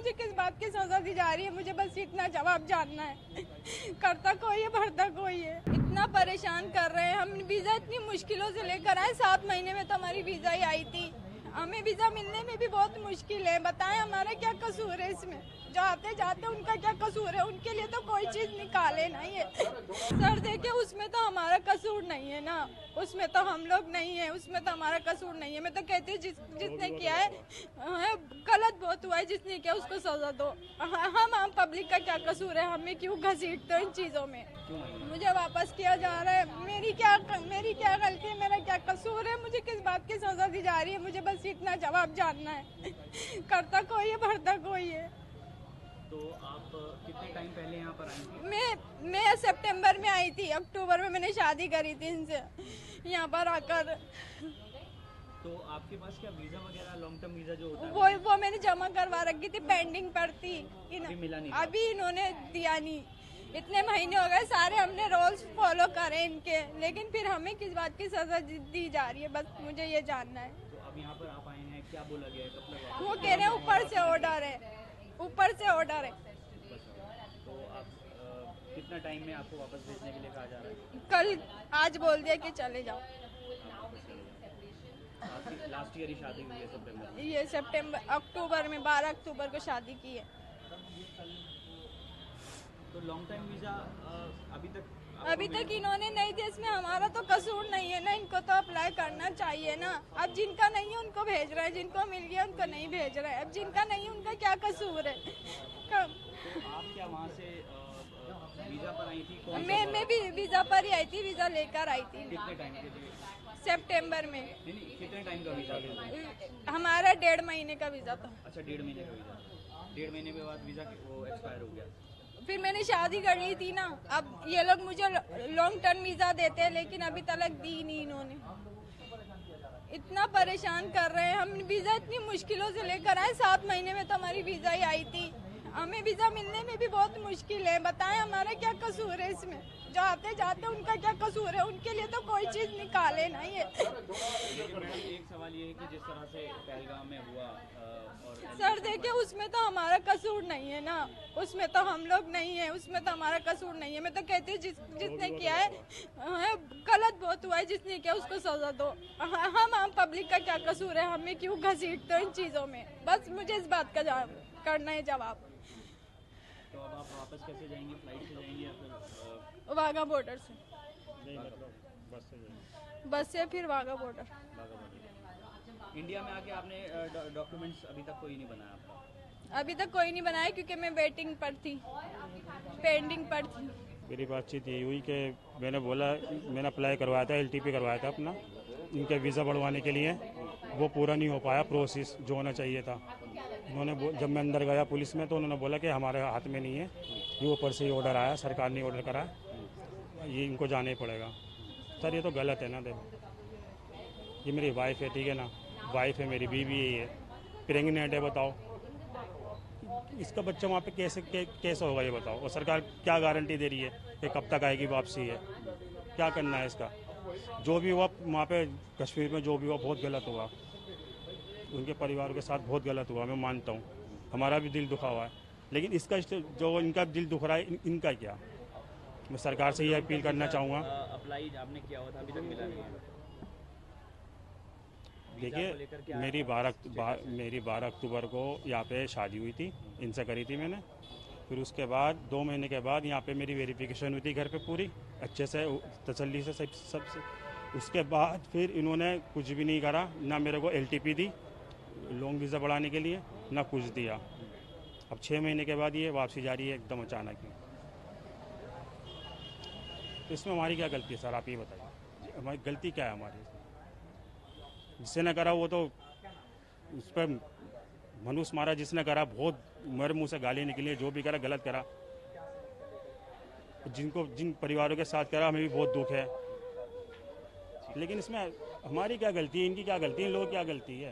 मुझे किस बात की सजा दी जा रही है, मुझे बस इतना जवाब जानना है। करता कोई है, भरता कोई है। इतना परेशान कर रहे हैं हम। वीजा इतनी मुश्किलों से लेकर आए, 7 महीने में तो हमारी वीजा ही आई थी। हमें वीजा मिलने में भी बहुत मुश्किल है। बताएं हमारा क्या कसूर है इसमें? जो आते जाते उनका क्या कसूर है? उनके लिए तो कोई चीज निकाले नहीं है। सर देखिए, उसमें तो हमारा कसूर नहीं है ना, उसमें तो हम लोग नहीं है, उसमें तो हमारा कसूर नहीं है। मैं तो कहती हूँ जिसने किया है गलत बहुत हुआ है, जिसने किया उसको सजा दो। हम आम पब्लिक का क्या कसूर है? हमें क्यों घसीटते हो इन चीजों में? मुझे वापस किया जा रहा है। मेरी क्या गलती है? मेरा क्या कसूर है? मुझे किस बात की सजा दी जा रही है? मुझे बस इतना जवाब जानना है। करता कोई है, भरता कोई है। तो आप कितने टाइम पहले यहाँ पर आई थी? मैं सितंबर में आई थी। अक्टूबर में मैंने शादी करी थी इनसे यहाँ पर आकर। तो आपके पास क्या वीजा वगैरह लॉन्ग टर्म वीजा जो होता है वो मैंने जमा करवा रखी थी, पेंडिंग पर थी। अभी मिला नहीं? अभी इन्होंने दिया नहीं। इतने महीने हो गए, सारे हमने रूल्स फॉलो करे इनके, लेकिन फिर हमें किस बात की सजा दी जा रही है, बस मुझे ये जानना है। तो अब यहाँ पर आप आए हैं, क्या बोला गया है? कब तक वो कह रहे हैं ऊपर से ऑर्डर है, ऊपर से ऑर्डर है। तो आप कितना टाइम में आपको वापस भेजने के लिए कहा जा रहा है? कल आज बोल दिया कि चले जाओ। लास्ट ईयर ही शादी हुई है सितंबर में? ये अक्टूबर में 12 अक्टूबर को शादी की है। तो लॉन्ग टाइम वीजा अभी तक इन्होंने नहीं दिया। इसमें हमारा तो कसूर नहीं है ना, इनको तो अप्लाई करना चाहिए ना। अब जिनका नहीं है उनको भेज रहे हैं, जिनको मिल गया उनको नहीं भेज रहे हैं। अब जिनका नहीं है उनका क्या कसूर है? तो आप क्या वहाँ से वीजा पर आई थी? मैं भी वीजा पर ही आई थी, वीजा लेकर आई थी। कितने टाइम के लिए? सितंबर में। नहीं, कितने टाइम का वीजा था? हमारा 1.5 महीने का वीजा था। अच्छा, 1.5 महीने का वीजा। 1.5 महीने के बाद वीजा वो एक्सपायर हो गया। फिर मैंने शादी कर ली थी ना। अब ये लोग मुझे लॉन्ग टर्म वीजा देते हैं, लेकिन अभी तक दी नहीं इन्होंने। इतना परेशान कर रहे हैं हम। वीजा इतनी मुश्किलों से लेकर आए, 7 महीने में तो हमारी वीजा ही आई थी। हमें वीजा मिलने में भी बहुत मुश्किल है। बताएं हमारा क्या कसूर है इसमें? जो आते जाते उनका क्या कसूर है? उनके लिए तो कोई चीज निकाले नहीं है। एक सवाल ये है कि जिस तरह से पहलगाम में हुआ और सर देखिए, उसमें तो हमारा कसूर नहीं है ना, उसमें तो हम लोग नहीं है, उसमें तो हमारा कसूर नहीं है। मैं तो कहती हूँ जिसने किया है गलत बहुत हुआ है, जिसने किया उसको सजा दो। हम आम पब्लिक का क्या कसूर है? हमें क्यों घसीटते हो इन चीजों में? बस मुझे इस बात का करना है जवाब। तो अब आप वापस कैसे जाएंगे? फ्लाइट से जाएंगे या फिर वाघा बॉर्डर से? नहीं, मतलब बस से फिर वाघा बॉर्डर। इंडिया में आके आपने डॉक्यूमेंट्स अभी तक कोई नहीं बनाया आपका? अभी तक कोई नहीं बनाया, क्योंकि मैं वेटिंग पर थी, पेंडिंग पर थी। मेरी बातचीत यही हुई कि मैंने अप्लाई करवाया था, LTP करवाया था अपना इनके वीज़ा बढ़वाने के लिए। वो पूरा नहीं हो पाया प्रोसेस जो होना चाहिए था। उन्होंने जब मैं अंदर गया पुलिस में तो उन्होंने बोला कि हमारे हाथ में नहीं है, ये ऊपर से ही ऑर्डर आया, सरकार ने ऑर्डर करा, ये इनको जाना ही पड़ेगा। सर ये तो गलत है ना। देखो ये मेरी वाइफ है, ठीक है ना, वाइफ है, मेरी बीवी है, प्रेगनेंट है। बताओ इसका बच्चा वहाँ पे कैसे होगा ये बताओ? और सरकार क्या गारंटी दे रही है कि कब तक आएगी वापसी है? क्या करना है इसका? जो भी हुआ वहाँ पे कश्मीर में, जो भी हुआ बहुत गलत हुआ, उनके परिवार के साथ बहुत गलत हुआ, मैं मानता हूँ। हमारा भी दिल दुखा हुआ है, लेकिन इसका जो इनका दिल दुख रहा है, इनका क्या? मैं सरकार से ये अपील करना चाहूँगा। अप्लाई आपने किया हुआ था, अभी तक मिला नहीं है? देखिए मेरी 12 अक्टूबर को यहाँ पे शादी हुई थी, इनसे करी थी मैंने। फिर उसके बाद 2 महीने के बाद यहाँ पे मेरी वेरिफिकेशन हुई थी घर पे पूरी अच्छे से, तसल्ली से सब से। उसके बाद फिर इन्होंने कुछ भी नहीं करा, ना मेरे को LTP दी लॉन्ग वीज़ा बढ़ाने के लिए, ना कुछ दिया। अब 6 महीने के बाद ये वापसी जा रही है एकदम अचानक ही। तो इसमें हमारी क्या गलती है सर, आप ये बताइए, हमारी गलती क्या है? हमारी जिसने न करा वो तो उस पर मनुष्य मारा, जिसने करा बहुत मेरे मुंह से गाली निकली, जो भी करा गलत करा। जिन परिवारों के साथ करा हमें भी बहुत दुख है, लेकिन इसमें हमारी क्या गलती है, इनकी क्या गलती है, इन लोगों की क्या गलती है?